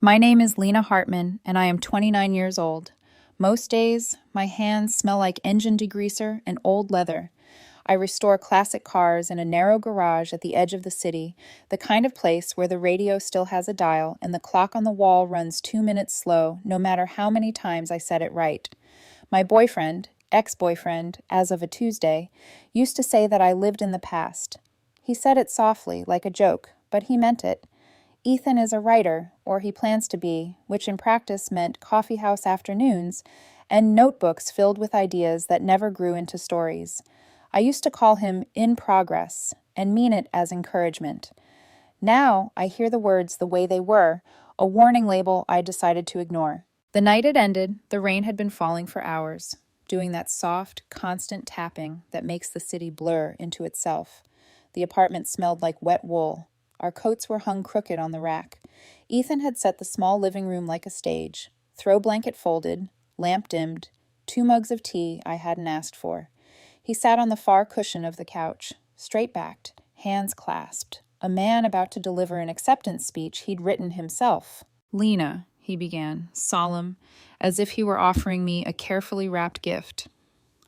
My name is Lena Hartman, and I am 29 years old. Most days, my hands smell like engine degreaser and old leather. I restore classic cars in a narrow garage at the edge of the city, the kind of place where the radio still has a dial and the clock on the wall runs 2 minutes slow, no matter how many times I set it right. My boyfriend, ex-boyfriend, as of a Tuesday, used to say that I lived in the past. He said it softly, like a joke, but he meant it. Ethan is a writer, or he plans to be, which in practice meant coffeehouse afternoons and notebooks filled with ideas that never grew into stories. I used to call him in progress and mean it as encouragement. Now I hear the words the way they were, a warning label I decided to ignore. The night had ended, the rain had been falling for hours, doing that soft, constant tapping that makes the city blur into itself. The apartment smelled like wet wool. Our coats were hung crooked on the rack. Ethan had set the small living room like a stage, throw blanket folded, lamp dimmed, 2 mugs of tea I hadn't asked for. He sat on the far cushion of the couch, straight-backed, hands clasped, a man about to deliver an acceptance speech he'd written himself. "Lena," he began, solemn, as if he were offering me a carefully wrapped gift.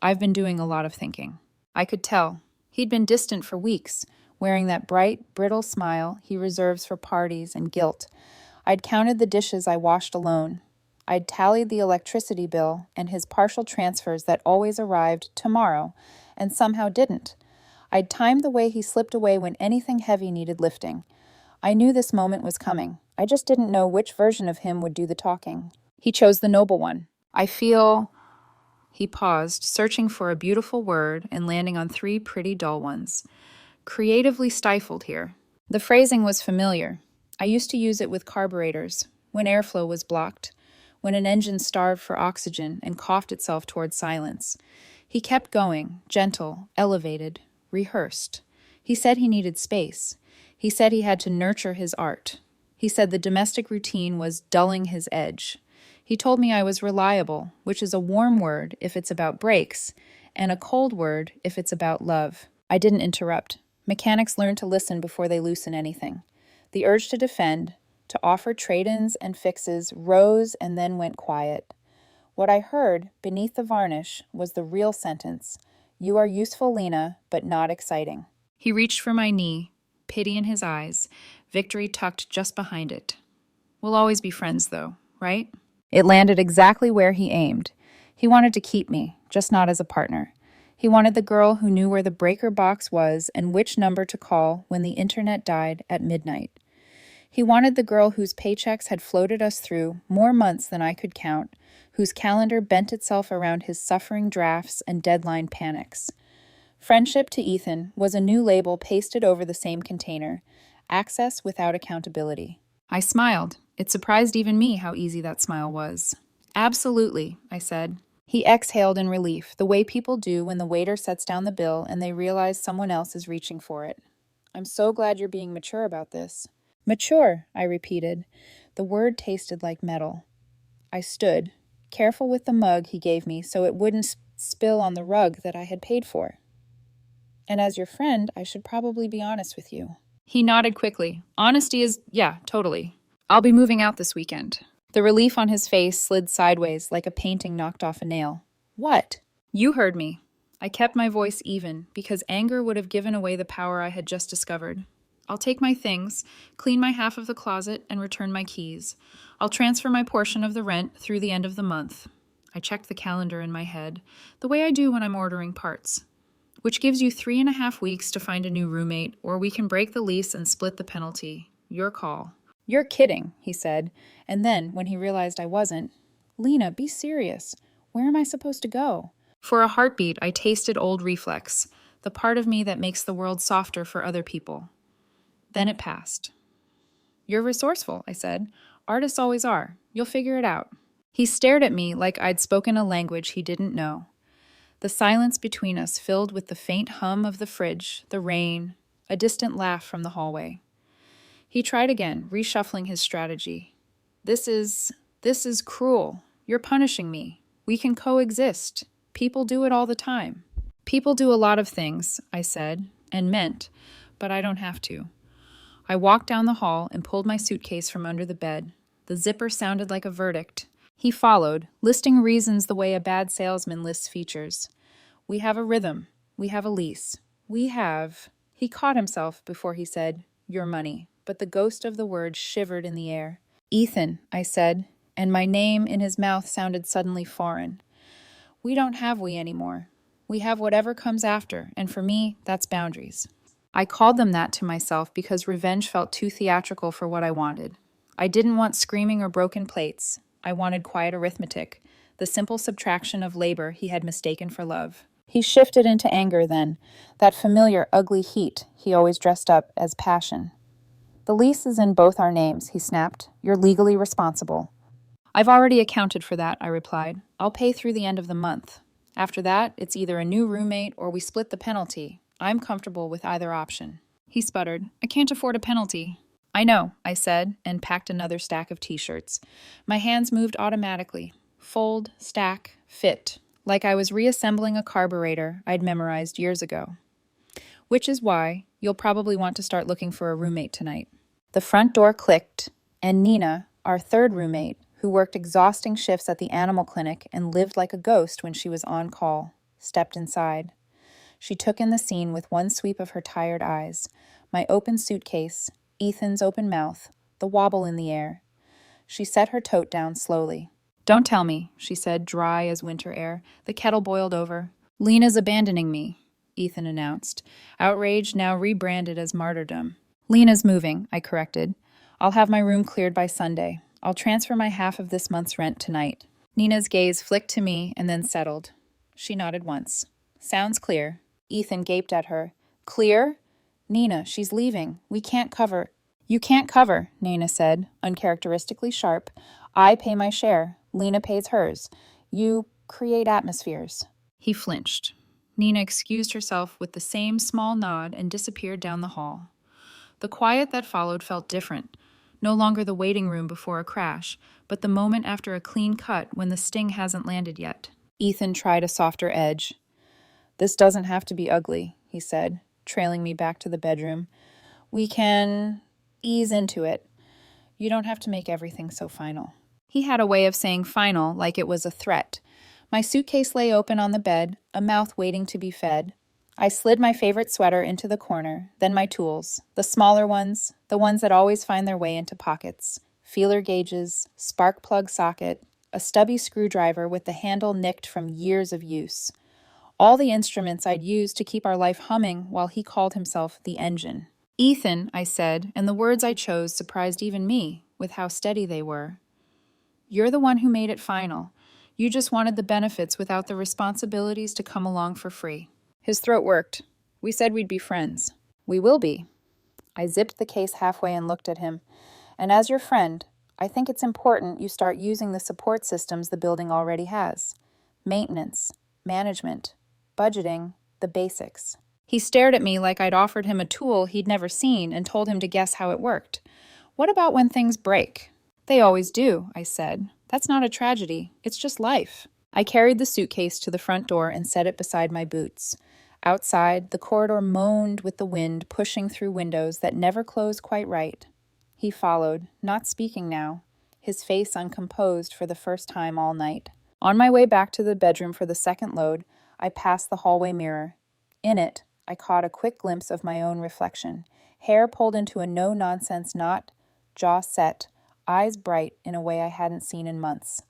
"I've been doing a lot of thinking." I could tell. He'd been distant for weeks, wearing that bright, brittle smile he reserves for parties and guilt. I'd counted the dishes I washed alone. I'd tallied the electricity bill and his partial transfers that always arrived tomorrow, and somehow didn't. I'd timed the way he slipped away when anything heavy needed lifting. I knew this moment was coming. I just didn't know which version of him would do the talking. He chose the noble one. I feel... He paused, searching for a beautiful word and landing on 3 pretty dull ones. Creatively stifled here. The phrasing was familiar. I used to use it with carburetors, when airflow was blocked, when an engine starved for oxygen and coughed itself toward silence. He kept going, gentle, elevated, rehearsed. He said he needed space. He said he had to nurture his art. He said the domestic routine was dulling his edge. He told me I was reliable, which is a warm word if it's about breaks, and a cold word if it's about love. I didn't interrupt. Mechanics learn to listen before they loosen anything. The urge to defend, to offer trade-ins and fixes, rose and then went quiet. What I heard, beneath the varnish, was the real sentence. "You are useful, Lena, but not exciting." He reached for my knee, pity in his eyes, victory tucked just behind it. "We'll always be friends, though, right?" It landed exactly where he aimed. He wanted to keep me, just not as a partner. He wanted the girl who knew where the breaker box was and which number to call when the internet died at midnight. He wanted the girl whose paychecks had floated us through more months than I could count, whose calendar bent itself around his suffering drafts and deadline panics. Friendship to Ethan was a new label pasted over the same container. Access without accountability. I smiled. It surprised even me how easy that smile was. "Absolutely," I said. He exhaled in relief, the way people do when the waiter sets down the bill and they realize someone else is reaching for it. "I'm so glad you're being mature about this." "Mature," I repeated. The word tasted like metal. I stood, careful with the mug he gave me so it wouldn't spill on the rug that I had paid for. "And as your friend, I should probably be honest with you." He nodded quickly. "Honesty is, yeah, totally. I'll be moving out this weekend." The relief on his face slid sideways like a painting knocked off a nail. "What?" "You heard me." I kept my voice even, because anger would have given away the power I had just discovered. "I'll take my things, clean my half of the closet, and return my keys. I'll transfer my portion of the rent through the end of the month." I checked the calendar in my head, the way I do when I'm ordering parts. "Which gives you 3.5 weeks to find a new roommate, or we can break the lease and split the penalty. Your call." "You're kidding," he said, and then, when he realized I wasn't, "Lena, be serious. Where am I supposed to go?" For a heartbeat, I tasted old reflex, the part of me that makes the world softer for other people. Then it passed. "You're resourceful," I said. "Artists always are. You'll figure it out." He stared at me like I'd spoken a language he didn't know. The silence between us filled with the faint hum of the fridge, the rain, a distant laugh from the hallway. He tried again, reshuffling his strategy. This is cruel. You're punishing me. We can coexist. People do it all the time." "People do a lot of things," I said, and meant, but I don't have to." I walked down the hall and pulled my suitcase from under the bed. The zipper sounded like a verdict. He followed, listing reasons the way a bad salesman lists features. We have a rhythm. We have a lease. We have... He caught himself before he said, your money, but the ghost of the word shivered in the air. Ethan, I said, and my name in his mouth sounded suddenly foreign. We don't have we anymore. We have whatever comes after, and for me, that's boundaries. I called them that to myself because revenge felt too theatrical for what I wanted. I didn't want screaming or broken plates. I wanted quiet arithmetic, the simple subtraction of labor he had mistaken for love. He shifted into anger then, that familiar ugly heat he always dressed up as passion. The lease is in both our names, he snapped. You're legally responsible. I've already accounted for that, I replied. I'll pay through the end of the month. After that, it's either a new roommate or we split the penalty. I'm comfortable with either option. He sputtered. I can't afford a penalty. I know, I said, and packed another stack of t-shirts. My hands moved automatically. Fold, stack, fit. Like I was reassembling a carburetor I'd memorized years ago. Which is why you'll probably want to start looking for a roommate tonight. The front door clicked, and Nina, our third roommate, who worked exhausting shifts at the animal clinic and lived like a ghost when she was on call, stepped inside. She took in the scene with one sweep of her tired eyes, my open suitcase, Ethan's open mouth, the wobble in the air. She set her tote down slowly. Don't tell me, she said, dry as winter air. The kettle boiled over. Lena's abandoning me, Ethan announced, outrage now rebranded as martyrdom. Lena's moving, I corrected. I'll have my room cleared by Sunday. I'll transfer my half of this month's rent tonight. Nina's gaze flicked to me and then settled. She nodded once. Sounds clear. Ethan gaped at her. Clear? Nina, she's leaving. We can't cover. You can't cover, Nina said, uncharacteristically sharp. I pay my share. Lena pays hers. You create atmospheres. He flinched. Nina excused herself with the same small nod and disappeared down the hall. The quiet that followed felt different. No longer the waiting room before a crash, but the moment after a clean cut when the sting hasn't landed yet. Ethan tried a softer edge. This doesn't have to be ugly, he said, trailing me back to the bedroom. We can ease into it. You don't have to make everything so final. He had a way of saying final like it was a threat. My suitcase lay open on the bed, a mouth waiting to be fed. I slid my favorite sweater into the corner, then my tools, the smaller ones, the ones that always find their way into pockets, feeler gauges, spark plug socket, a stubby screwdriver with the handle nicked from years of use. All the instruments I'd used to keep our life humming while he called himself the engine. Ethan, I said, and the words I chose surprised even me with how steady they were. You're the one who made it final. You just wanted the benefits without the responsibilities to come along for free. His throat worked. We said we'd be friends. We will be. I zipped the case halfway and looked at him. And as your friend, I think it's important you start using the support systems the building already has. Maintenance, management, budgeting, the basics. He stared at me like I'd offered him a tool he'd never seen and told him to guess how it worked. What about when things break? They always do, I said. That's not a tragedy. It's just life. I carried the suitcase to the front door and set it beside my boots. Outside, the corridor moaned with the wind pushing through windows that never closed quite right. He followed, not speaking now, his face uncomposed for the first time all night. On my way back to the bedroom for the second load, I passed the hallway mirror. In it, I caught a quick glimpse of my own reflection, hair pulled into a no-nonsense knot, jaw set, eyes bright in a way I hadn't seen in months.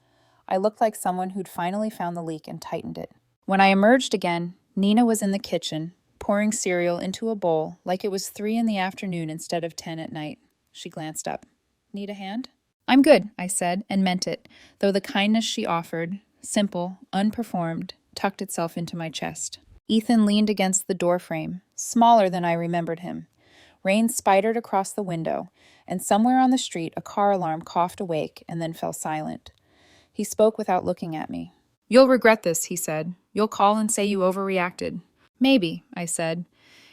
I looked like someone who'd finally found the leak and tightened it. When I emerged again, Nina was in the kitchen, pouring cereal into a bowl like it was 3 p.m. instead of 10 at night. She glanced up. Need a hand? I'm good, I said, and meant it, though the kindness she offered, simple, unperformed, tucked itself into my chest. Ethan leaned against the doorframe, smaller than I remembered him. Rain spidered across the window, and somewhere on the street a car alarm coughed awake and then fell silent. He spoke without looking at me. You'll regret this, he said. You'll call and say you overreacted. Maybe, I said.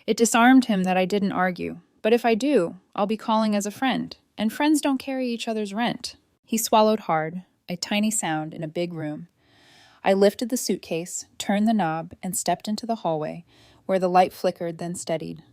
It disarmed him that I didn't argue. But if I do, I'll be calling as a friend, and friends don't carry each other's rent. He swallowed hard, a tiny sound in a big room. I lifted the suitcase, turned the knob, and stepped into the hallway, where the light flickered then steadied.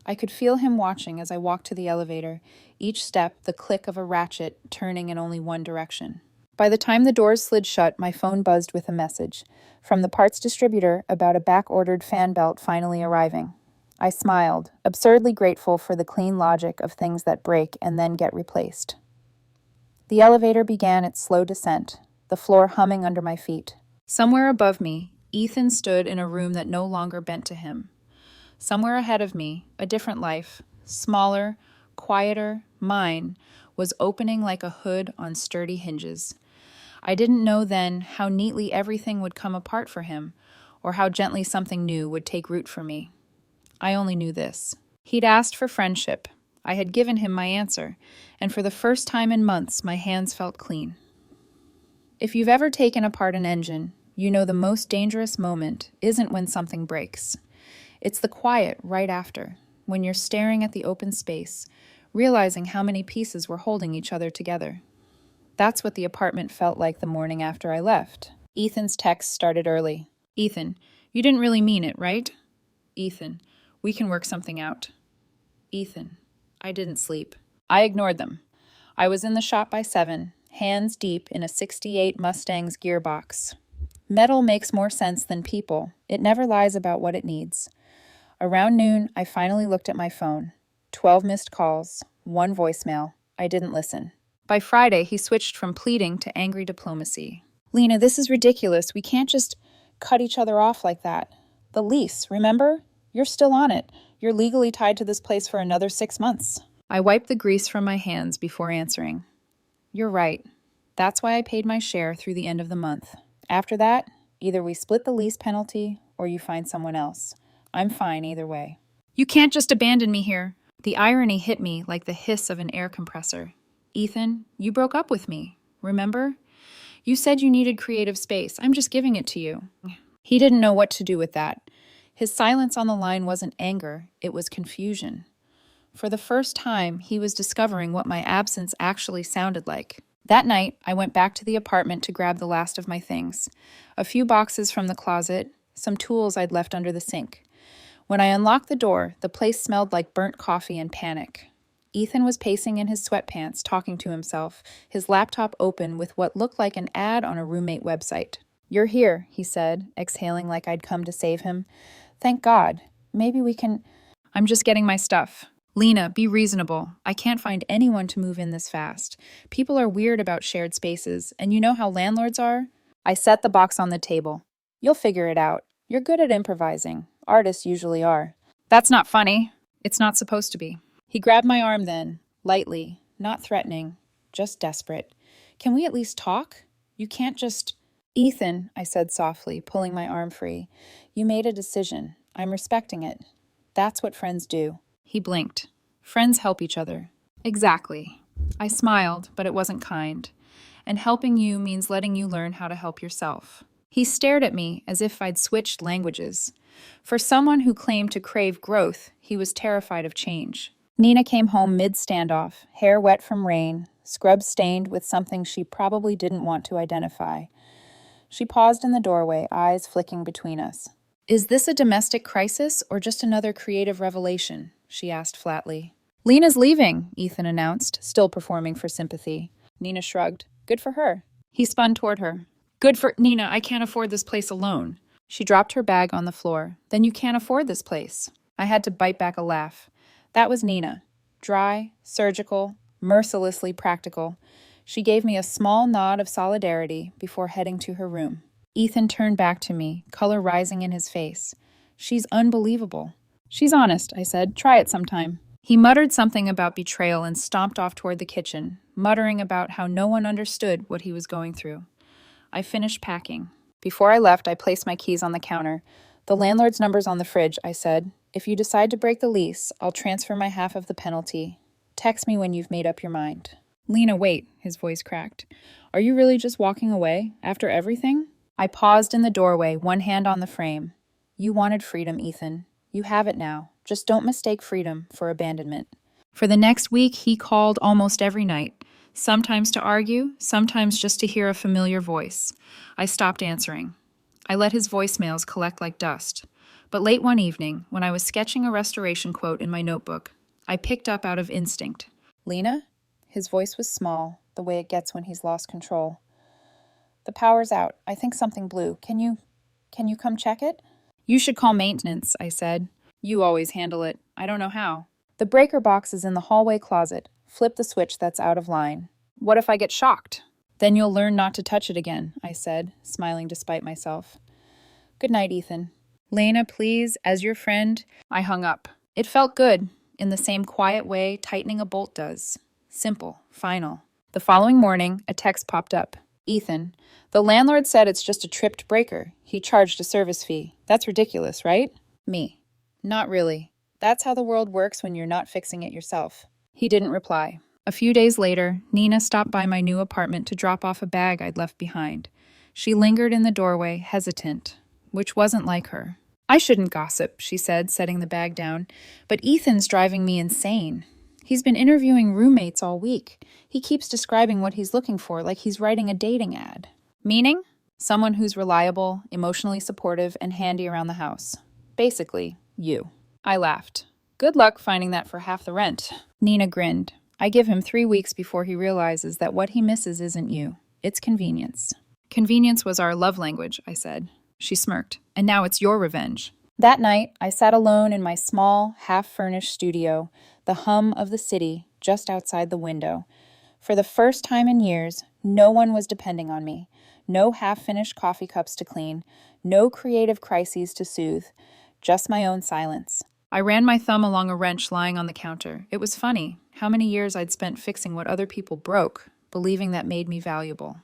I could feel him watching as I walked to the elevator, each step the click of a ratchet turning in only one direction. By the time the doors slid shut, my phone buzzed with a message from the parts distributor about a back-ordered fan belt finally arriving. I smiled, absurdly grateful for the clean logic of things that break and then get replaced. The elevator began its slow descent, the floor humming under my feet. Somewhere above me, Ethan stood in a room that no longer bent to him. Somewhere ahead of me, a different life, smaller, quieter, mine, was opening like a hood on sturdy hinges. I didn't know then how neatly everything would come apart for him, or how gently something new would take root for me. I only knew this. He'd asked for friendship. I had given him my answer, and for the first time in months, my hands felt clean. If you've ever taken apart an engine, you know the most dangerous moment isn't when something breaks. It's the quiet right after, when you're staring at the open space, realizing how many pieces were holding each other together. That's what the apartment felt like the morning after I left. Ethan's text started early. Ethan, you didn't really mean it, right? Ethan, we can work something out. Ethan, I didn't sleep. I ignored them. I was in the shop by 7, hands deep in a '68 Mustang's gearbox. Metal makes more sense than people. It never lies about what it needs. Around noon, I finally looked at my phone. 12 missed calls, 1 voicemail. I didn't listen. By Friday, he switched from pleading to angry diplomacy. Lena, this is ridiculous. We can't just cut each other off like that. The lease, remember? You're still on it. You're legally tied to this place for another 6 months. I wiped the grease from my hands before answering. You're right. That's why I paid my share through the end of the month. After that, either we split the lease penalty or you find someone else. I'm fine either way. You can't just abandon me here. The irony hit me like the hiss of an air compressor. Ethan, you broke up with me, remember? You said you needed creative space. I'm just giving it to you. He didn't know what to do with that. His silence on the line wasn't anger, it was confusion. For the first time, he was discovering what my absence actually sounded like. That night, I went back to the apartment to grab the last of my things. A few boxes from the closet, some tools I'd left under the sink. When I unlocked the door, the place smelled like burnt coffee and panic. Ethan was pacing in his sweatpants, talking to himself, his laptop open with what looked like an ad on a roommate website. You're here, he said, exhaling like I'd come to save him. Thank God. Maybe we can... I'm just getting my stuff. Lena, be reasonable. I can't find anyone to move in this fast. People are weird about shared spaces, and you know how landlords are? I set the box on the table. You'll figure it out. You're good at improvising. Artists usually are. That's not funny. It's not supposed to be. He grabbed my arm then, lightly, not threatening, just desperate. Can we at least talk? You can't just... Ethan, I said softly, pulling my arm free. You made a decision. I'm respecting it. That's what friends do. He blinked. Friends help each other. Exactly. I smiled, but it wasn't kind. And helping you means letting you learn how to help yourself. He stared at me as if I'd switched languages. For someone who claimed to crave growth, he was terrified of change. Nina came home mid-standoff, hair wet from rain, scrubs stained with something she probably didn't want to identify. She paused in the doorway, eyes flicking between us. Is this a domestic crisis or just another creative revelation? She asked flatly. Lena's leaving, Ethan announced, still performing for sympathy. Nina shrugged. Good for her. He spun toward her. Good for Nina, I can't afford this place alone. She dropped her bag on the floor. Then you can't afford this place. I had to bite back a laugh. That was Nina. Dry, surgical, mercilessly practical. She gave me a small nod of solidarity before heading to her room. Ethan turned back to me, color rising in his face. She's unbelievable. She's honest, I said. Try it sometime. He muttered something about betrayal and stomped off toward the kitchen, muttering about how no one understood what he was going through. I finished packing. Before I left, I placed my keys on the counter. The landlord's number's on the fridge, I said. If you decide to break the lease, I'll transfer my half of the penalty. Text me when you've made up your mind. Lena, wait, his voice cracked. Are you really just walking away after everything? I paused in the doorway, one hand on the frame. You wanted freedom, Ethan. You have it now. Just don't mistake freedom for abandonment. For the next week, he called almost every night, sometimes to argue, sometimes just to hear a familiar voice. I stopped answering. I let his voicemails collect like dust. But late one evening, when I was sketching a restoration quote in my notebook, I picked up out of instinct. "Lena?" His voice was small, the way it gets when he's lost control. "The power's out. I think something blew. Can you come check it?" "You should call maintenance," I said. "You always handle it. I don't know how." "The breaker box is in the hallway closet. Flip the switch that's out of line." "What if I get shocked?" "Then you'll learn not to touch it again," I said, smiling despite myself. "Good night, Ethan." "Lena, please, as your friend." I hung up. It felt good, in the same quiet way tightening a bolt does. Simple, final. The following morning, a text popped up. "Ethan, the landlord said it's just a tripped breaker. He charged a service fee. That's ridiculous, right?" Me. "Not really. That's how the world works when you're not fixing it yourself." He didn't reply. A few days later, Nina stopped by my new apartment to drop off a bag I'd left behind. She lingered in the doorway, hesitant, which wasn't like her. "I shouldn't gossip," she said, setting the bag down, "but Ethan's driving me insane. He's been interviewing roommates all week. He keeps describing what he's looking for like he's writing a dating ad." "Meaning?" "Someone who's reliable, emotionally supportive, and handy around the house. Basically, you." I laughed. "Good luck finding that for half the rent." Nina grinned. "I give him 3 weeks before he realizes that what he misses isn't you. It's convenience." "Convenience was our love language," I said. She smirked. "And now it's your revenge." That night, I sat alone in my small, half-furnished studio, the hum of the city just outside the window. For the first time in years, no one was depending on me. No half-finished coffee cups to clean, no creative crises to soothe, just my own silence. I ran my thumb along a wrench lying on the counter. It was funny how many years I'd spent fixing what other people broke, believing that made me valuable.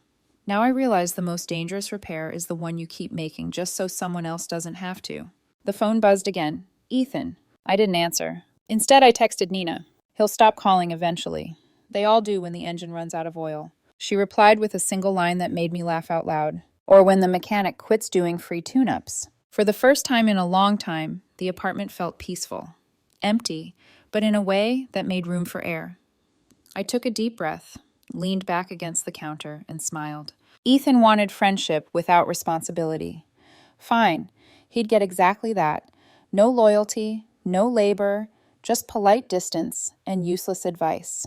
Now I realize the most dangerous repair is the one you keep making just so someone else doesn't have to. The phone buzzed again. "Ethan." I didn't answer. Instead, I texted Nina. "He'll stop calling eventually. They all do when the engine runs out of oil." She replied with a single line that made me laugh out loud. "Or when the mechanic quits doing free tune-ups." For the first time in a long time, the apartment felt peaceful. Empty, but in a way that made room for air. I took a deep breath, leaned back against the counter, and smiled. Ethan wanted friendship without responsibility. Fine, he'd get exactly that. No loyalty, no labor, just polite distance and useless advice.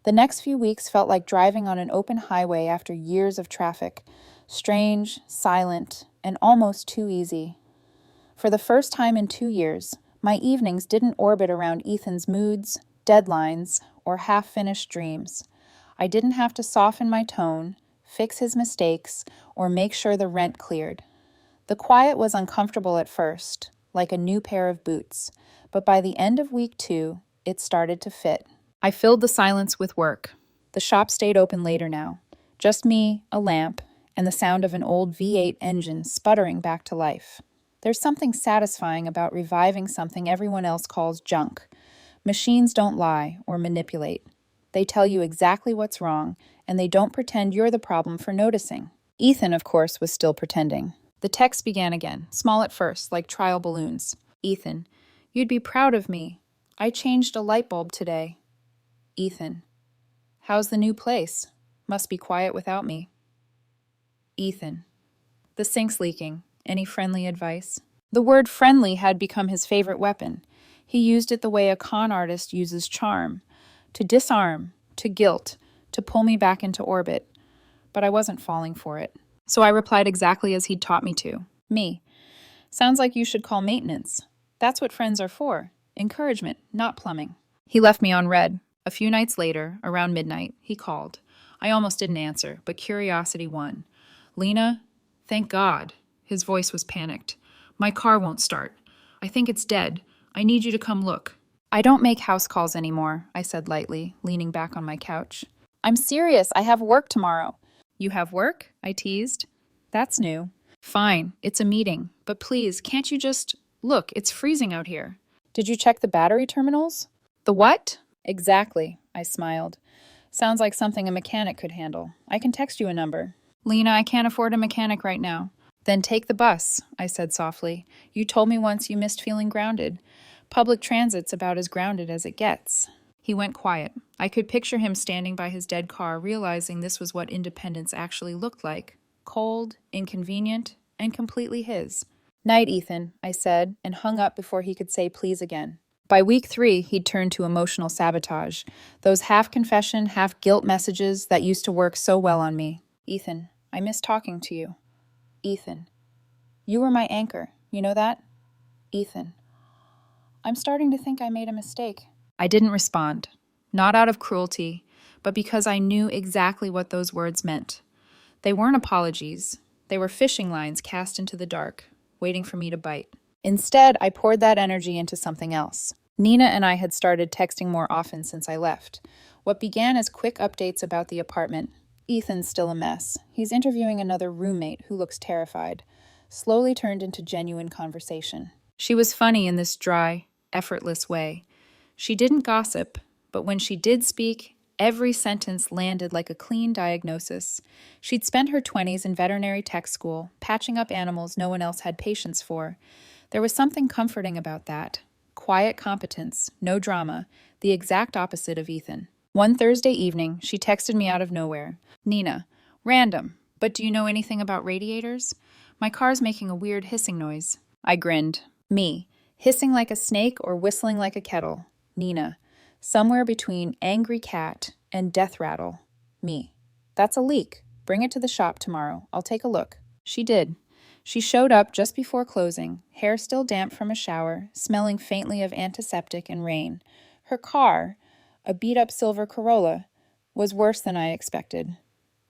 The next few weeks felt like driving on an open highway after years of traffic. Strange, silent, and almost too easy. For the first time in 2 years, my evenings didn't orbit around Ethan's moods, deadlines, or half-finished dreams. I didn't have to soften my tone, fix his mistakes, or make sure the rent cleared. The quiet was uncomfortable at first, like a new pair of boots, but by the end of week 2, it started to fit. I filled the silence with work. The shop stayed open later now. Just me, a lamp, and the sound of an old V8 engine sputtering back to life. There's something satisfying about reviving something everyone else calls junk. Machines don't lie or manipulate. They tell you exactly what's wrong, and they don't pretend you're the problem for noticing. Ethan, of course, was still pretending. The text began again, small at first, like trial balloons. "Ethan, you'd be proud of me. I changed a light bulb today." Ethan, "How's the new place? Must be quiet without me." Ethan, "The sink's leaking. Any friendly advice?" The word friendly had become his favorite weapon. He used it the way a con artist uses charm. To disarm, to guilt, to pull me back into orbit. But I wasn't falling for it. So I replied exactly as he'd taught me to. "Me. Sounds like you should call maintenance. That's what friends are for. Encouragement, not plumbing." He left me on red. A few nights later, around midnight, he called. I almost didn't answer, but curiosity won. "Lena, thank God." His voice was panicked. "My car won't start. I think it's dead. I need you to come look." "I don't make house calls anymore," I said lightly, leaning back on my couch. "I'm serious. I have work tomorrow." "You have work?" I teased. "That's new." "Fine. It's a meeting. But please, can't you just... Look, it's freezing out here." "Did you check the battery terminals?" "The what?" "Exactly," I smiled. "Sounds like something a mechanic could handle. I can text you a number." "Lena, I can't afford a mechanic right now." "Then take the bus," I said softly. "You told me once you missed feeling grounded. Public transit's about as grounded as it gets." He went quiet. I could picture him standing by his dead car, realizing this was what independence actually looked like. Cold, inconvenient, and completely his. Night, Ethan, I said, and hung up before he could say please again. By week 3, he'd turned to emotional sabotage, those half-confession, half-guilt messages that used to work so well on me. Ethan, I miss talking to you. Ethan, you were my anchor, you know that? Ethan, I'm starting to think I made a mistake. I didn't respond, not out of cruelty, but because I knew exactly what those words meant. They weren't apologies. They were fishing lines cast into the dark, waiting for me to bite. Instead, I poured that energy into something else. Nina and I had started texting more often since I left. What began as quick updates about the apartment. Ethan's still a mess. He's interviewing another roommate who looks terrified. Slowly turned into genuine conversation. She was funny in this dry, effortless way. She didn't gossip, but when she did speak, every sentence landed like a clean diagnosis. She'd spent her 20s in veterinary tech school, patching up animals no one else had patience for. There was something comforting about that. Quiet competence, no drama, the exact opposite of Ethan. One Thursday evening, she texted me out of nowhere. Nina, random, but do you know anything about radiators? My car's making a weird hissing noise. I grinned. Me, hissing like a snake or whistling like a kettle. Nina, somewhere between angry cat and death rattle. Me, that's a leak. Bring it to the shop tomorrow. I'll take a look. She did. She showed up just before closing, hair still damp from a shower, smelling faintly of antiseptic and rain. Her car, a beat-up silver Corolla, was worse than I expected.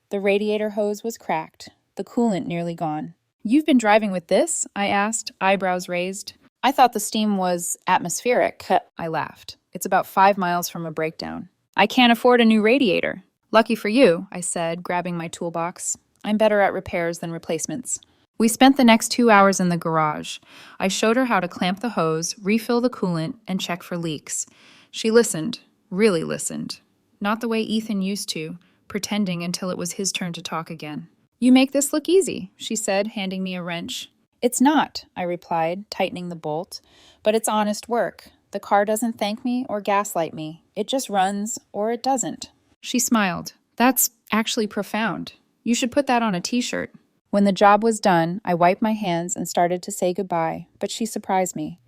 The radiator hose was cracked, the coolant nearly gone. You've been driving with this? I asked, eyebrows raised. I thought the steam was atmospheric. I laughed. It's about 5 miles from a breakdown. I can't afford a new radiator. Lucky for you, I said, grabbing my toolbox. I'm better at repairs than replacements. We spent the next 2 hours in the garage. I showed her how to clamp the hose, refill the coolant, and check for leaks. She listened, really listened. Not the way Ethan used to, pretending until it was his turn to talk again. You make this look easy, she said, handing me a wrench. It's not, I replied, tightening the bolt, but it's honest work. The car doesn't thank me or gaslight me. It just runs, or it doesn't. She smiled. That's actually profound. You should put that on a t-shirt. When the job was done, I wiped my hands and started to say goodbye, but she surprised me.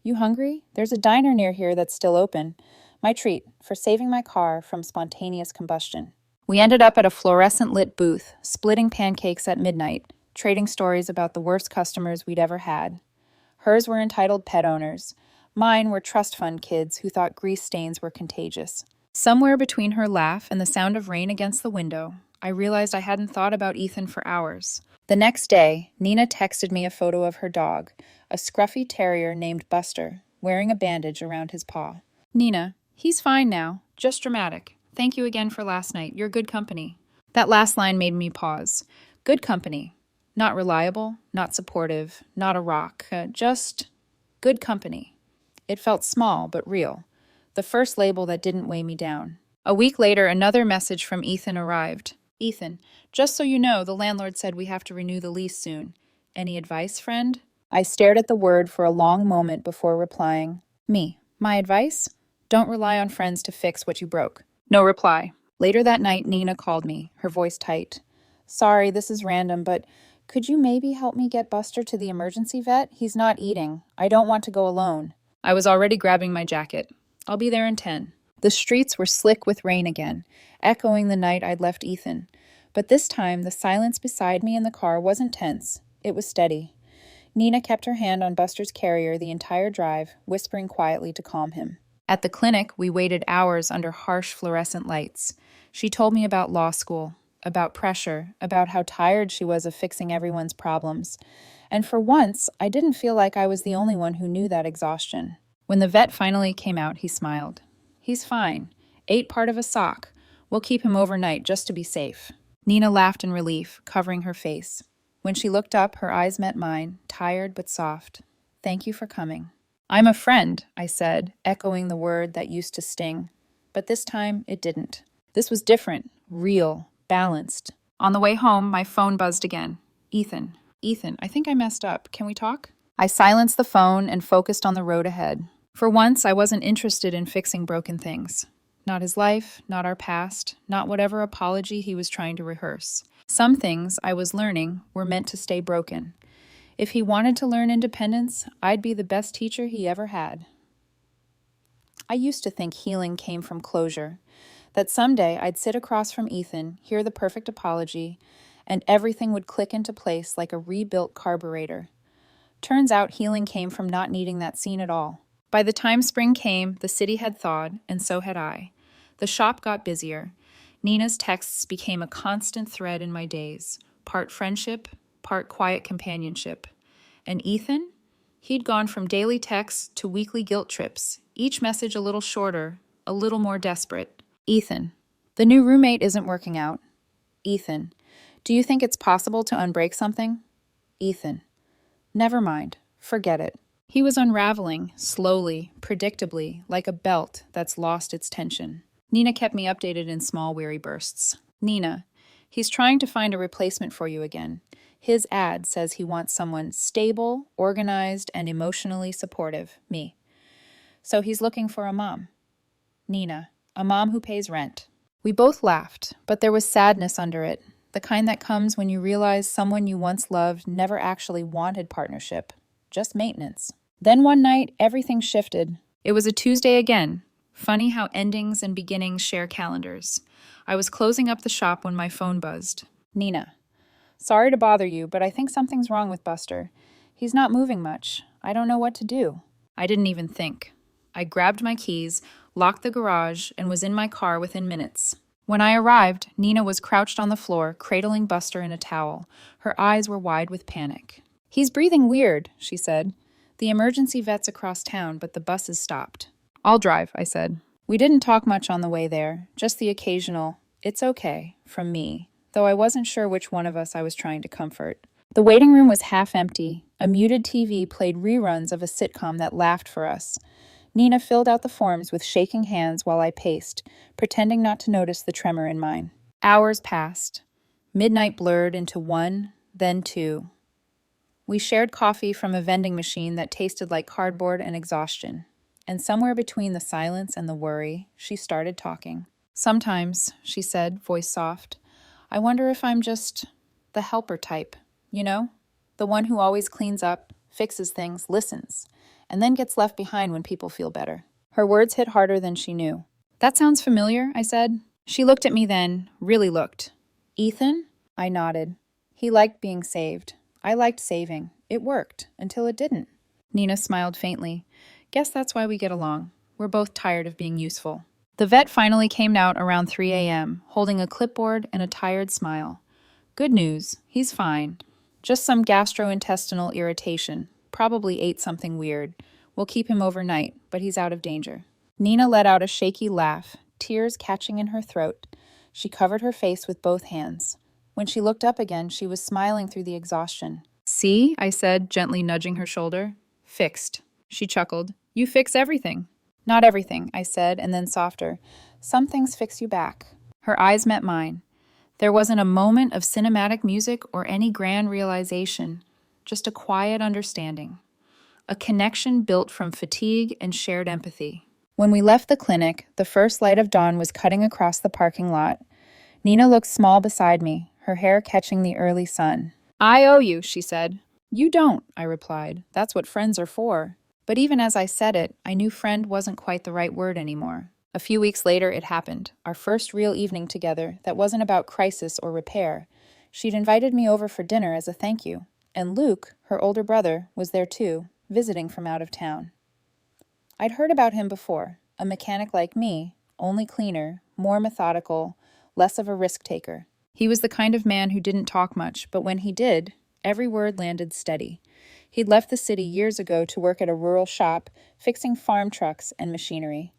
You hungry? There's a diner near here that's still open. My treat for saving my car from spontaneous combustion. We ended up at a fluorescent-lit booth, splitting pancakes at midnight, trading stories about the worst customers we'd ever had. Hers were entitled pet owners. Mine were trust fund kids who thought grease stains were contagious. Somewhere between her laugh and the sound of rain against the window, I realized I hadn't thought about Ethan for hours. The next day, Nina texted me a photo of her dog, a scruffy terrier named Buster, wearing a bandage around his paw. Nina, he's fine now, just dramatic. Thank you again for last night. You're good company. That last line made me pause. Good company. Not reliable, not supportive, not a rock, just good company. It felt small but real. The first label that didn't weigh me down. A week later, another message from Ethan arrived. Ethan, just so you know, the landlord said we have to renew the lease soon. Any advice, friend? I stared at the word for a long moment before replying. Me. My advice? Don't rely on friends to fix what you broke. No reply. Later that night, Nina called me, her voice tight. Sorry, this is random, but could you maybe help me get Buster to the emergency vet? He's not eating. I don't want to go alone. I was already grabbing my jacket. I'll be there in 10. The streets were slick with rain again, echoing the night I'd left Ethan. But this time, the silence beside me in the car wasn't tense. It was steady. Nina kept her hand on Buster's carrier the entire drive, whispering quietly to calm him. At the clinic, we waited hours under harsh fluorescent lights. She told me about law school, about pressure, about how tired she was of fixing everyone's problems. And for once, I didn't feel like I was the only one who knew that exhaustion. When the vet finally came out, he smiled. He's fine. Ate part of a sock. We'll keep him overnight just to be safe. Nina laughed in relief, covering her face. When she looked up, her eyes met mine, tired but soft. Thank you for coming. I'm a friend, I said, echoing the word that used to sting. But this time, it didn't. This was different, real, balanced. On the way home, my phone buzzed again. Ethan, I think I messed up. Can we talk? I silenced the phone and focused on the road ahead. For once, I wasn't interested in fixing broken things. Not his life, not our past, not whatever apology he was trying to rehearse. Some things, I was learning, were meant to stay broken. If he wanted to learn independence, I'd be the best teacher he ever had. I used to think healing came from closure, that someday I'd sit across from Ethan, hear the perfect apology, and everything would click into place like a rebuilt carburetor. Turns out healing came from not needing that scene at all. By the time spring came, the city had thawed, and so had I. The shop got busier. Nina's texts became a constant thread in my days, part friendship, part quiet companionship. And Ethan? He'd gone from daily texts to weekly guilt trips, each message a little shorter, a little more desperate. Ethan, the new roommate isn't working out. Ethan, do you think it's possible to unbreak something? Ethan, never mind, forget it. He was unraveling, slowly, predictably, like a belt that's lost its tension. Nina kept me updated in small, weary bursts. Nina, he's trying to find a replacement for you again. His ad says he wants someone stable, organized, and emotionally supportive, me. So he's looking for a mom. Nina, a mom who pays rent. We both laughed, but there was sadness under it, the kind that comes when you realize someone you once loved never actually wanted partnership, just maintenance. Then one night, everything shifted. It was a Tuesday again. Funny how endings and beginnings share calendars. I was closing up the shop when my phone buzzed. Nina, sorry to bother you, but I think something's wrong with Buster. He's not moving much. I don't know what to do. I didn't even think. I grabbed my keys, locked the garage, and was in my car within minutes. When I arrived, Nina was crouched on the floor, cradling Buster in a towel. Her eyes were wide with panic. He's breathing weird, she said. The emergency vet's across town, but the buses stopped. I'll drive, I said. We didn't talk much on the way there, just the occasional, it's okay, from me, though I wasn't sure which one of us I was trying to comfort. The waiting room was half empty. A muted TV played reruns of a sitcom that laughed for us. Nina filled out the forms with shaking hands while I paced, pretending not to notice the tremor in mine. Hours passed. Midnight blurred into 1, then 2. We shared coffee from a vending machine that tasted like cardboard and exhaustion. And somewhere between the silence and the worry, she started talking. Sometimes, she said, voice soft, I wonder if I'm just the helper type, you know? The one who always cleans up, fixes things, listens, and then gets left behind when people feel better. Her words hit harder than she knew. That sounds familiar, I said. She looked at me then, really looked. Ethan? I nodded. He liked being saved. I liked saving. It worked, until it didn't. Nina smiled faintly. Guess that's why we get along. We're both tired of being useful. The vet finally came out around 3 a.m., holding a clipboard and a tired smile. Good news, he's fine. Just some gastrointestinal irritation. Probably ate something weird. We'll keep him overnight, but he's out of danger. Nina let out a shaky laugh, tears catching in her throat. She covered her face with both hands. When she looked up again, she was smiling through the exhaustion. See, I said, gently nudging her shoulder. Fixed. She chuckled. You fix everything. Not everything, I said, and then softer. Some things fix you back. Her eyes met mine. There wasn't a moment of cinematic music or any grand realization, just a quiet understanding. A connection built from fatigue and shared empathy. When we left the clinic, the first light of dawn was cutting across the parking lot. Nina looked small beside me, her hair catching the early sun. I owe you, she said. You don't, I replied. That's what friends are for. But even as I said it, I knew friend wasn't quite the right word anymore. A few weeks later, it happened, our first real evening together that wasn't about crisis or repair. She'd invited me over for dinner as a thank you, and Luke, her older brother, was there too, visiting from out of town. I'd heard about him before, a mechanic like me, only cleaner, more methodical, less of a risk-taker. He was the kind of man who didn't talk much, but when he did, every word landed steady. He'd left the city years ago to work at a rural shop, fixing farm trucks and machinery.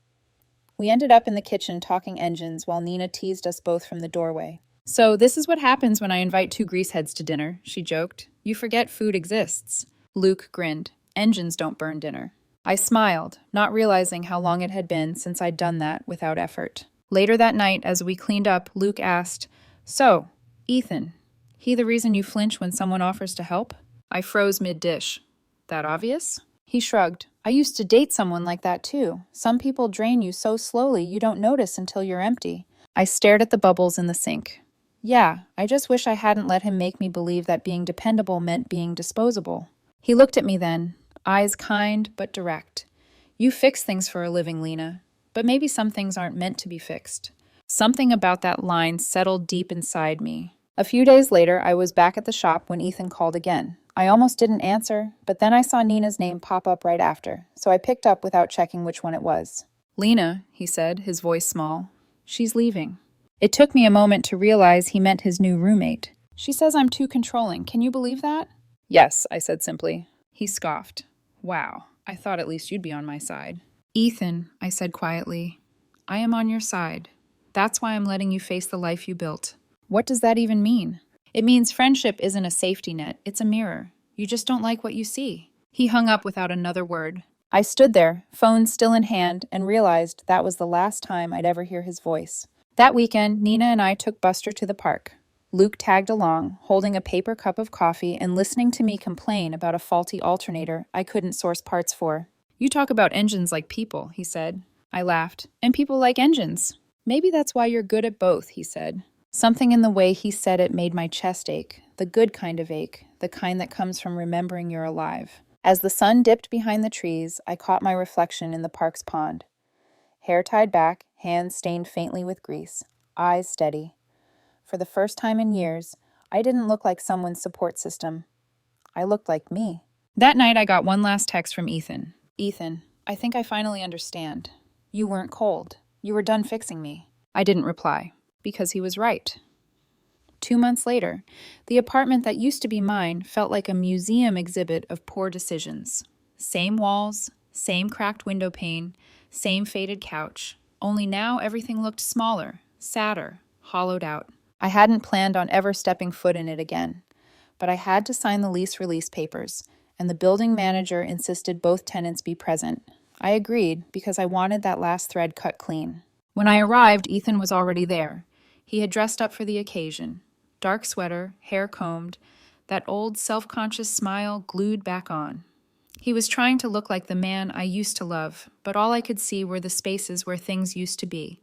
We ended up in the kitchen talking engines while Nina teased us both from the doorway. So this is what happens when I invite two greaseheads to dinner, she joked. You forget food exists. Luke grinned. Engines don't burn dinner. I smiled, not realizing how long it had been since I'd done that without effort. Later that night, as we cleaned up, Luke asked, So, Ethan, he the reason you flinch when someone offers to help? I froze mid-dish. That obvious? He shrugged. I used to date someone like that too. Some people drain you so slowly you don't notice until you're empty. I stared at the bubbles in the sink. Yeah, I just wish I hadn't let him make me believe that being dependable meant being disposable. He looked at me then, eyes kind but direct. You fix things for a living, Lena, but maybe some things aren't meant to be fixed. Something about that line settled deep inside me. A few days later, I was back at the shop when Ethan called again. I almost didn't answer, but then I saw Nina's name pop up right after, so I picked up without checking which one it was. Lena, he said, his voice small. She's leaving. It took me a moment to realize he meant his new roommate. She says I'm too controlling. Can you believe that? Yes, I said simply. He scoffed. Wow, I thought at least you'd be on my side. Ethan, I said quietly, I am on your side. That's why I'm letting you face the life you built. What does that even mean? It means friendship isn't a safety net, it's a mirror. You just don't like what you see. He hung up without another word. I stood there, phone still in hand, and realized that was the last time I'd ever hear his voice. That weekend, Nina and I took Buster to the park. Luke tagged along, holding a paper cup of coffee and listening to me complain about a faulty alternator I couldn't source parts for. You talk about engines like people, he said. I laughed. And people like engines. Maybe that's why you're good at both, he said. Something in the way he said it made my chest ache, the good kind of ache, the kind that comes from remembering you're alive. As the sun dipped behind the trees, I caught my reflection in the park's pond. Hair tied back, hands stained faintly with grease, eyes steady. For the first time in years, I didn't look like someone's support system. I looked like me. That night I got one last text from Ethan. Ethan, I think I finally understand. You weren't cold. You were done fixing me. I didn't reply, because he was right. 2 months later, the apartment that used to be mine felt like a museum exhibit of poor decisions. Same walls, same cracked window pane, same faded couch. Only now everything looked smaller, sadder, hollowed out. I hadn't planned on ever stepping foot in it again, but I had to sign the lease release papers, and the building manager insisted both tenants be present. I agreed because I wanted that last thread cut clean. When I arrived, Ethan was already there. He had dressed up for the occasion. Dark sweater, hair combed, that old self-conscious smile glued back on. He was trying to look like the man I used to love, but all I could see were the spaces where things used to be.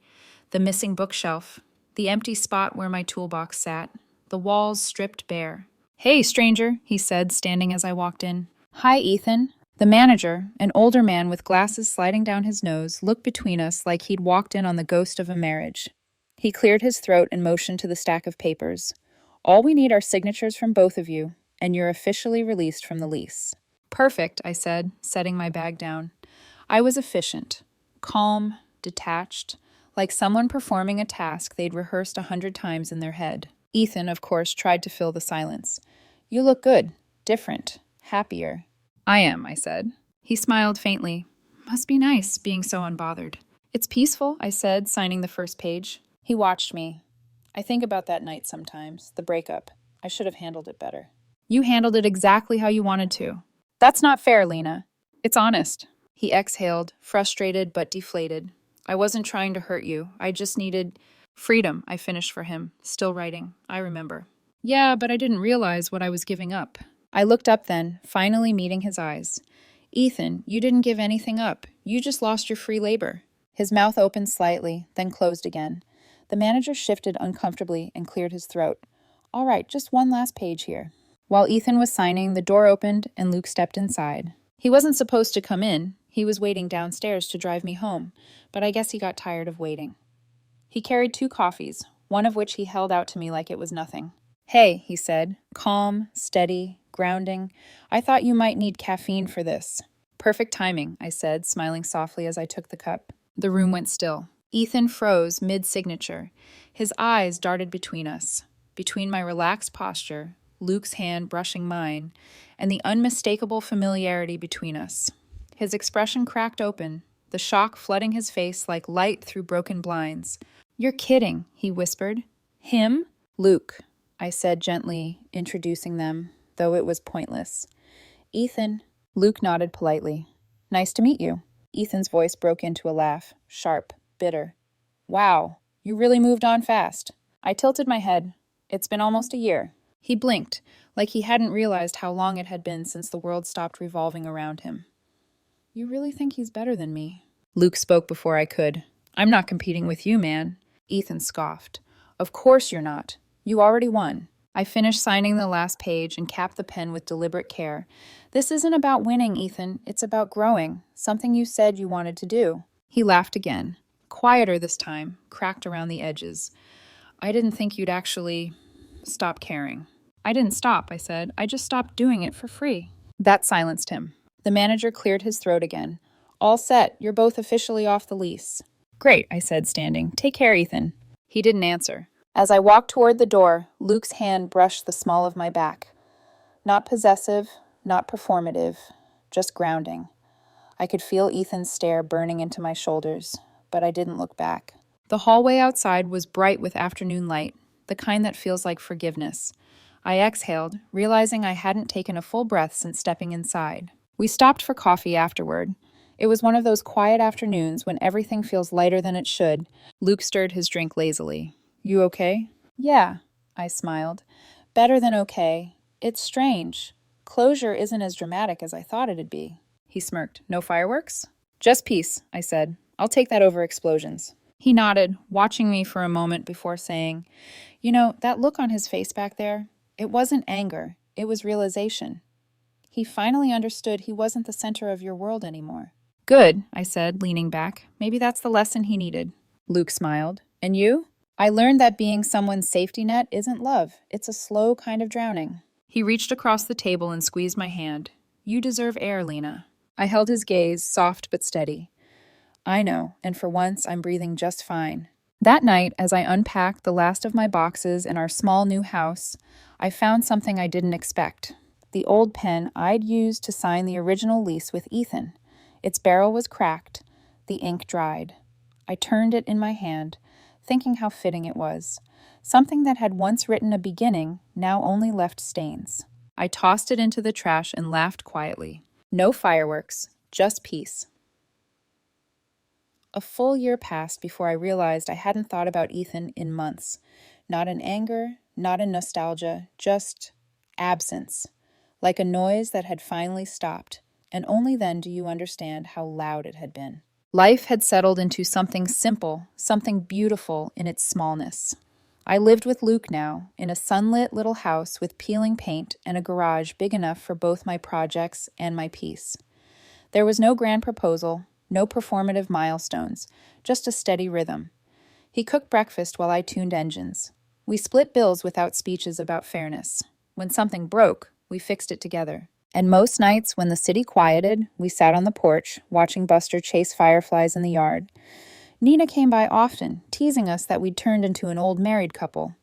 The missing bookshelf, the empty spot where my toolbox sat, the walls stripped bare. Hey, stranger, he said, standing as I walked in. Hi, Ethan. The manager, an older man with glasses sliding down his nose, looked between us like he'd walked in on the ghost of a marriage. He cleared his throat and motioned to the stack of papers. All we need are signatures from both of you, and you're officially released from the lease. Perfect, I said, setting my bag down. I was efficient, calm, detached, like someone performing a task they'd rehearsed 100 times in their head. Ethan, of course, tried to fill the silence. You look good, different, happier. I am, I said. He smiled faintly. Must be nice, being so unbothered. It's peaceful, I said, signing the first page. He watched me. I think about that night sometimes, the breakup. I should have handled it better. You handled it exactly how you wanted to. That's not fair, Lena. It's honest. He exhaled, frustrated but deflated. I wasn't trying to hurt you. I just needed freedom, I finished for him, still writing. I remember. Yeah, but I didn't realize what I was giving up. I looked up then, finally meeting his eyes. Ethan, you didn't give anything up. You just lost your free labor. His mouth opened slightly, then closed again. The manager shifted uncomfortably and cleared his throat. All right, just one last page here. While Ethan was signing, the door opened and Luke stepped inside. He wasn't supposed to come in. He was waiting downstairs to drive me home, but I guess he got tired of waiting. He carried 2 coffees, one of which he held out to me like it was nothing. Hey, he said, calm, steady, grounding. I thought you might need caffeine for this. Perfect timing, I said, smiling softly as I took the cup. The room went still. Ethan froze mid-signature. His eyes darted between us, between my relaxed posture, Luke's hand brushing mine, and the unmistakable familiarity between us. His expression cracked open, the shock flooding his face like light through broken blinds. You're kidding, he whispered. Him? Luke, I said gently, introducing them, though it was pointless. Ethan. Luke nodded politely. Nice to meet you. Ethan's voice broke into a laugh, sharp, bitter. Wow, you really moved on fast. I tilted my head. It's been almost a year. He blinked, like he hadn't realized how long it had been since the world stopped revolving around him. You really think he's better than me? Luke spoke before I could. I'm not competing with you, man. Ethan scoffed. Of course you're not. You already won. I finished signing the last page and capped the pen with deliberate care. This isn't about winning, Ethan. It's about growing. Something you said you wanted to do. He laughed again. Quieter this time, cracked around the edges. I didn't think you'd actually stop caring. I didn't stop, I said. I just stopped doing it for free. That silenced him. The manager cleared his throat again. All set. You're both officially off the lease. Great, I said, standing. Take care, Ethan. He didn't answer. As I walked toward the door, Luke's hand brushed the small of my back. Not possessive, not performative, just grounding. I could feel Ethan's stare burning into my shoulders, but I didn't look back. The hallway outside was bright with afternoon light, the kind that feels like forgiveness. I exhaled, realizing I hadn't taken a full breath since stepping inside. We stopped for coffee afterward. It was one of those quiet afternoons when everything feels lighter than it should. Luke stirred his drink lazily. You okay? Yeah, I smiled. Better than okay. It's strange. Closure isn't as dramatic as I thought it'd be. He smirked. No fireworks? Just peace, I said. I'll take that over explosions. He nodded, watching me for a moment before saying, You know, that look on his face back there, it wasn't anger. It was realization. He finally understood he wasn't the center of your world anymore. Good, I said, leaning back. Maybe that's the lesson he needed. Luke smiled. And you? I learned that being someone's safety net isn't love. It's a slow kind of drowning. He reached across the table and squeezed my hand. You deserve air, Lena. I held his gaze, soft but steady. I know, and for once I'm breathing just fine. That night, as I unpacked the last of my boxes in our small new house, I found something I didn't expect. The old pen I'd used to sign the original lease with Ethan. Its barrel was cracked, the ink dried. I turned it in my hand, thinking how fitting it was. Something that had once written a beginning, now only left stains. I tossed it into the trash and laughed quietly. No fireworks, just peace. A full year passed before I realized I hadn't thought about Ethan in months. Not in anger, not in nostalgia, just absence. Like a noise that had finally stopped, and only then do you understand how loud it had been. Life had settled into something simple, something beautiful in its smallness. I lived with Luke now, in a sunlit little house with peeling paint and a garage big enough for both my projects and my peace. There was no grand proposal, no performative milestones, just a steady rhythm. He cooked breakfast while I tuned engines. We split bills without speeches about fairness. When something broke, we fixed it together. And most nights, when the city quieted, we sat on the porch, watching Buster chase fireflies in the yard. Nina came by often, teasing us that we'd turned into an old married couple.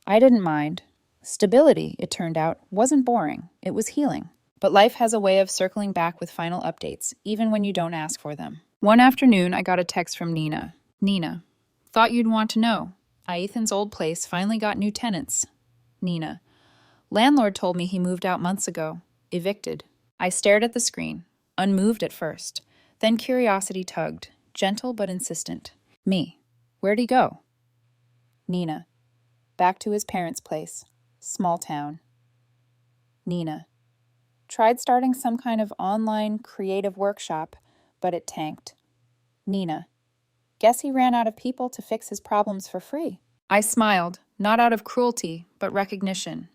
I didn't mind. Stability, it turned out, wasn't boring. It was healing. But life has a way of circling back with final updates, even when you don't ask for them. One afternoon, I got a text from Nina. Nina, thought you'd want to know. Ethan's old place finally got new tenants. Nina, landlord told me he moved out months ago. Evicted. I stared at the screen, unmoved at first. Then curiosity tugged, gentle but insistent. Me. Where'd he go? Nina. Back to his parents' place. Small town. Nina. Tried starting some kind of online creative workshop, but it tanked. Nina. Guess he ran out of people to fix his problems for free. I smiled, not out of cruelty, but recognition.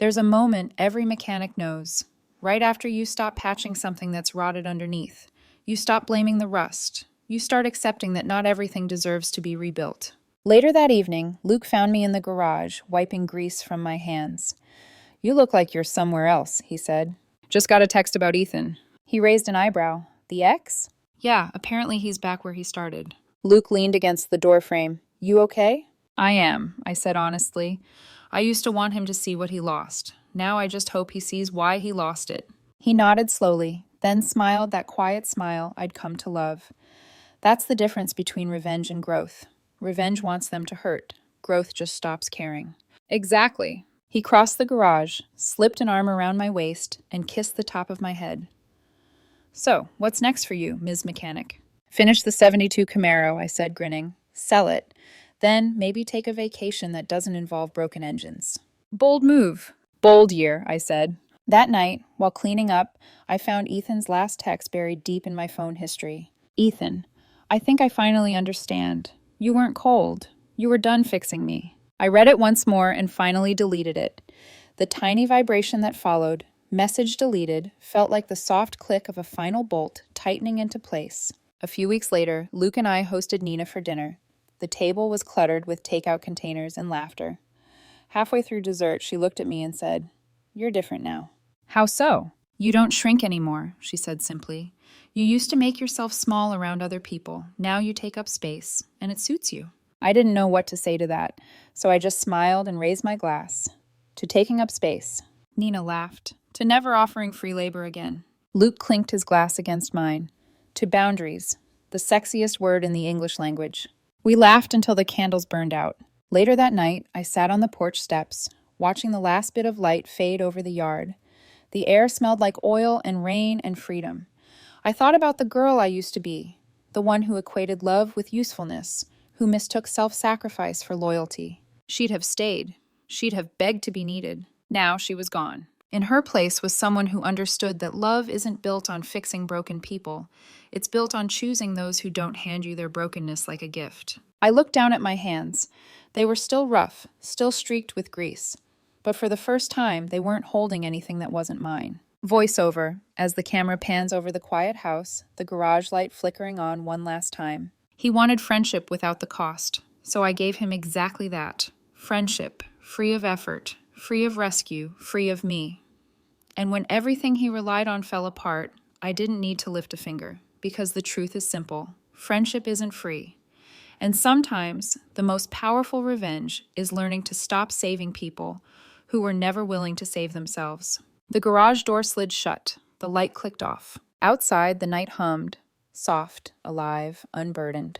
There's a moment every mechanic knows. Right after you stop patching something that's rotted underneath. You stop blaming the rust. You start accepting that not everything deserves to be rebuilt. Later that evening, Luke found me in the garage, wiping grease from my hands. You look like you're somewhere else, he said. Just got a text about Ethan. He raised an eyebrow. The ex? Yeah, apparently he's back where he started. Luke leaned against the doorframe. You okay? I am, I said honestly. I used to want him to see what he lost. Now I just hope he sees why he lost it. He nodded slowly, then smiled that quiet smile I'd come to love. That's the difference between revenge and growth. Revenge wants them to hurt. Growth just stops caring. Exactly. He crossed the garage, slipped an arm around my waist, and kissed the top of my head. So, what's next for you, Ms. Mechanic? Finish the 72 Camaro, I said, grinning. Sell it. Then maybe take a vacation that doesn't involve broken engines. Bold move. Bold year, I said. That night, while cleaning up, I found Ethan's last text buried deep in my phone history. Ethan, I think I finally understand. You weren't cold. You were done fixing me. I read it once more and finally deleted it. The tiny vibration that followed, message deleted, felt like the soft click of a final bolt tightening into place. A few weeks later, Luke and I hosted Nina for dinner. The table was cluttered with takeout containers and laughter. Halfway through dessert, she looked at me and said, "You're different now." "How so?" "You don't shrink anymore," she said simply. "You used to make yourself small around other people. Now you take up space, and it suits you." I didn't know what to say to that, so I just smiled and raised my glass. To taking up space. Nina laughed. To never offering free labor again. Luke clinked his glass against mine. To boundaries, the sexiest word in the English language. We laughed until the candles burned out. Later that night, I sat on the porch steps, watching the last bit of light fade over the yard. The air smelled like oil and rain and freedom. I thought about the girl I used to be, the one who equated love with usefulness, who mistook self-sacrifice for loyalty. She'd have stayed. She'd have begged to be needed. Now she was gone. In her place was someone who understood that love isn't built on fixing broken people. It's built on choosing those who don't hand you their brokenness like a gift. I looked down at my hands. They were still rough, still streaked with grease. But for the first time, they weren't holding anything that wasn't mine. Voiceover, as the camera pans over the quiet house, the garage light flickering on one last time. He wanted friendship without the cost, so I gave him exactly that. Friendship, free of effort, free of rescue, free of me. And when everything he relied on fell apart, I didn't need to lift a finger, because the truth is simple. Friendship isn't free. And sometimes, the most powerful revenge is learning to stop saving people who were never willing to save themselves. The garage door slid shut. The light clicked off. Outside, the night hummed, soft, alive, unburdened.